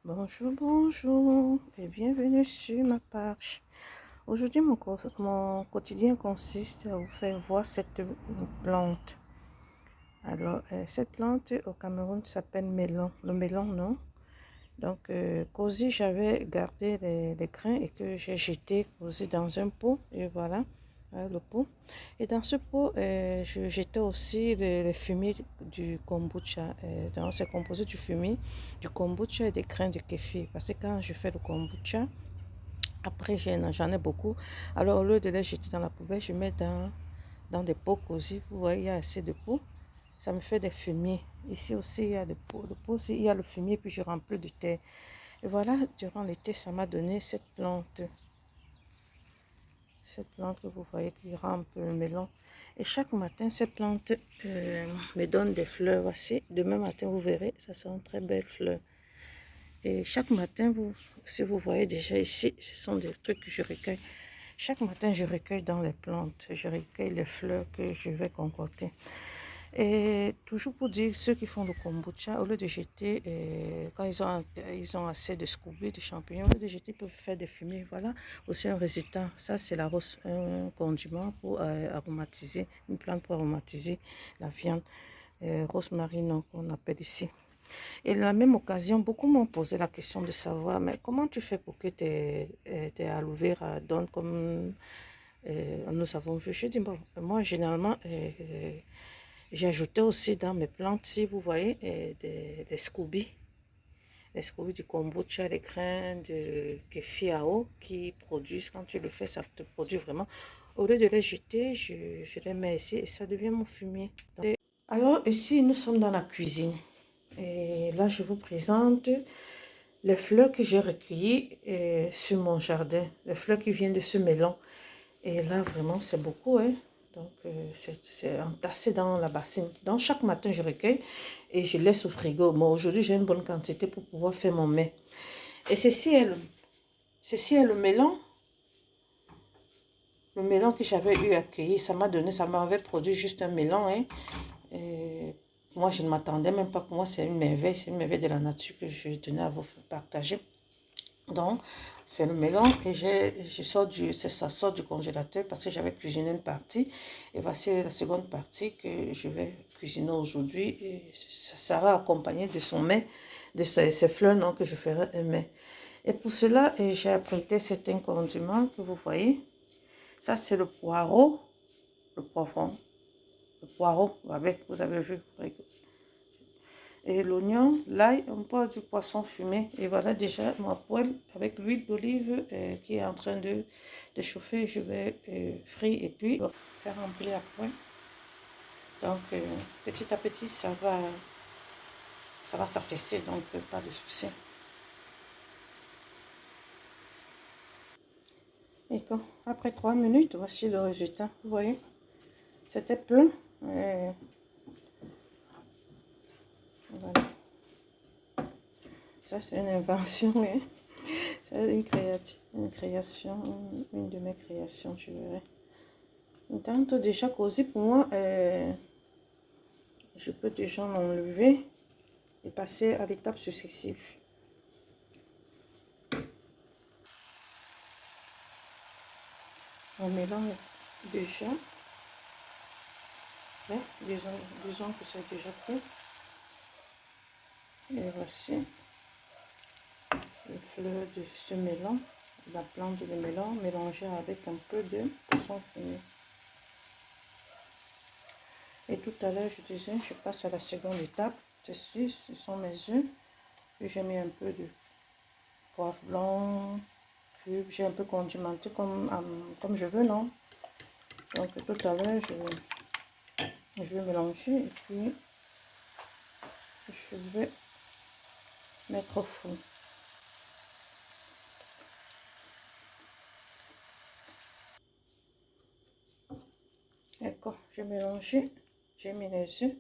Bonjour, bonjour et bienvenue sur ma page. Aujourd'hui, mon quotidien consiste à vous faire voir cette plante. Alors, cette plante au Cameroun s'appelle melon. Le melon, non? Donc, cosy, j'avais gardé les grains et que j'ai jeté cosy dans un pot. Et voilà, le pot. Et dans ce pot, je jetais aussi le fumier du kombucha. Donc, c'est composé du fumier du kombucha et des grains de kéfir. Parce que quand je fais le kombucha, après, j'en ai beaucoup. Alors, au lieu de les jeter dans la poubelle, je mets dans des pots cosy. Vous voyez, il y a assez de pots. Ça me fait des fumiers. Ici aussi, il y a des pots. Le pot aussi, il y a le fumier, puis je remplis de terre. Et voilà, durant l'été, ça m'a donné cette plante. Cette plante que vous voyez qui rend un peu le melon. Et chaque matin, cette plante me donne des fleurs. Voici, demain matin, vous verrez, ça sera une très belle fleur. Et chaque matin, si vous voyez déjà ici, ce sont des trucs que je recueille. Chaque matin, je recueille dans les plantes. Je recueille les fleurs que je vais concocter. Et toujours pour dire, ceux qui font le kombucha, au lieu de jeter, quand ils ont assez de scoby, de champignons, au lieu de jeter, ils peuvent faire des fumées. Voilà aussi un résultat. Ça, c'est un condiment pour aromatiser, une plante pour aromatiser la viande. Rosemary, qu'on appelle ici. Et à la même occasion, beaucoup m'ont posé la question de savoir, mais comment tu fais pour que tes aloe vera donnent comme nous avons vu? Je dis, bon, moi, généralement, j'ai ajouté aussi dans mes plantes, si vous voyez, des scobies. Les scobies du kombucha, les grains de kefiao qui produisent, quand tu le fais, ça te produit vraiment. Au lieu de les jeter, je les mets ici et ça devient mon fumier. Alors ici, nous sommes dans la cuisine. Et là, je vous présente les fleurs que j'ai recueillies sur mon jardin. Les fleurs qui viennent de ce melon. Et là, vraiment, c'est beaucoup, hein. Donc, c'est entassé dans la bassine. Donc, chaque matin, je recueille et je laisse au frigo. Moi, aujourd'hui, j'ai une bonne quantité pour pouvoir faire mon mets. Et ceci est le melon. Le melon que j'avais eu à cueillir, ça m'avait produit juste un melon, hein. Et moi, je ne m'attendais même pas. Pour moi, c'est une merveille de la nature que je tenais à vous partager. Donc, c'est le melon et ça sort du congélateur parce que j'avais cuisiné une partie. Et voici la seconde partie que je vais cuisiner aujourd'hui. Et ça sera accompagné de son mets, de ces fleurs non, que je ferai un mets. Et pour cela, j'ai apprêté certains condiments que vous voyez. Ça, c'est le poireau, le poivron, le poireau, vous avez vu. Et l'oignon, l'ail, un peu du poisson fumé. Et voilà déjà ma poêle avec l'huile d'olive qui est en train de chauffer. Je vais frire et puis ça remplit à point. Donc petit à petit, ça va s'affaisser, donc pas de souci. Et après 3 minutes, voici le résultat. Vous voyez, c'était plein. Voilà. Ça, c'est une invention, hein. C'est une création, une de mes créations, je verrai. Donc, déjà causé pour moi, je peux déjà m'enlever et passer à l'étape successive. On mélange déjà. Là, disons que c'est déjà fait. Et voici les fleurs de ce melon, la plante de melon mélangée avec un peu de poisson fumé. Et tout à l'heure, je disais, je passe à la seconde étape. Ceci, ce sont mes œufs. J'ai mis un peu de poivre blanc, cube. J'ai un peu condimenté comme je veux, non? Donc tout à l'heure, je vais mélanger et puis je vais mettre au four. D'accord, j'ai mélangé, j'ai mis les œufs.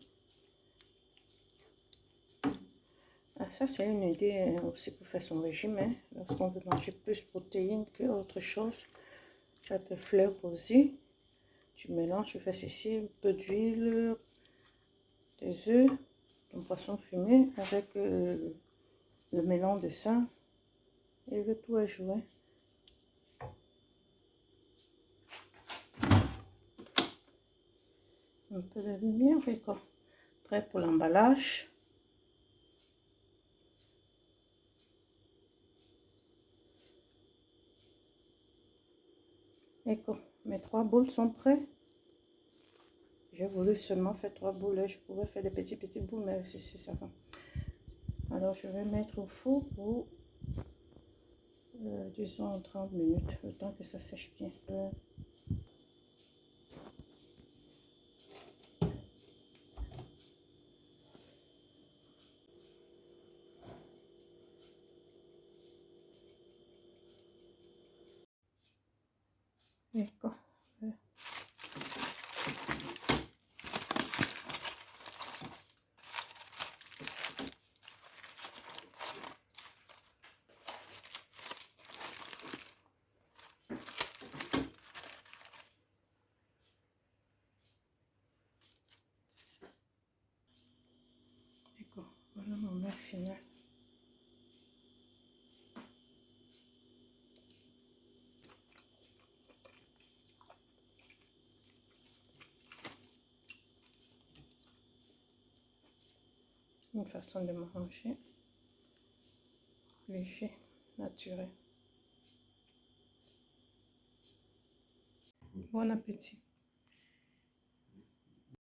Ah, ça, c'est une idée aussi pour faire son régime, hein, lorsqu'on veut manger plus de protéines que autre chose. Tu as tes fleurs aussi. Tu mélanges, tu fais ceci, un peu d'huile, des œufs, un poisson fumé avec le mélange de ça et le tout est joué. Un peu de lumière, d'accord. Prêt pour l'emballage. D'accord, mes 3 boules sont prêtes. J'ai voulu seulement faire 3 boules. Je pourrais faire des petites boules, mais c'est ça. Alors, je vais mettre au four pour, disons, 30 minutes, le temps que ça sèche bien. D'accord. D'accord, voilà mon œuf final. Une façon de manger léger, naturel. Bon appétit.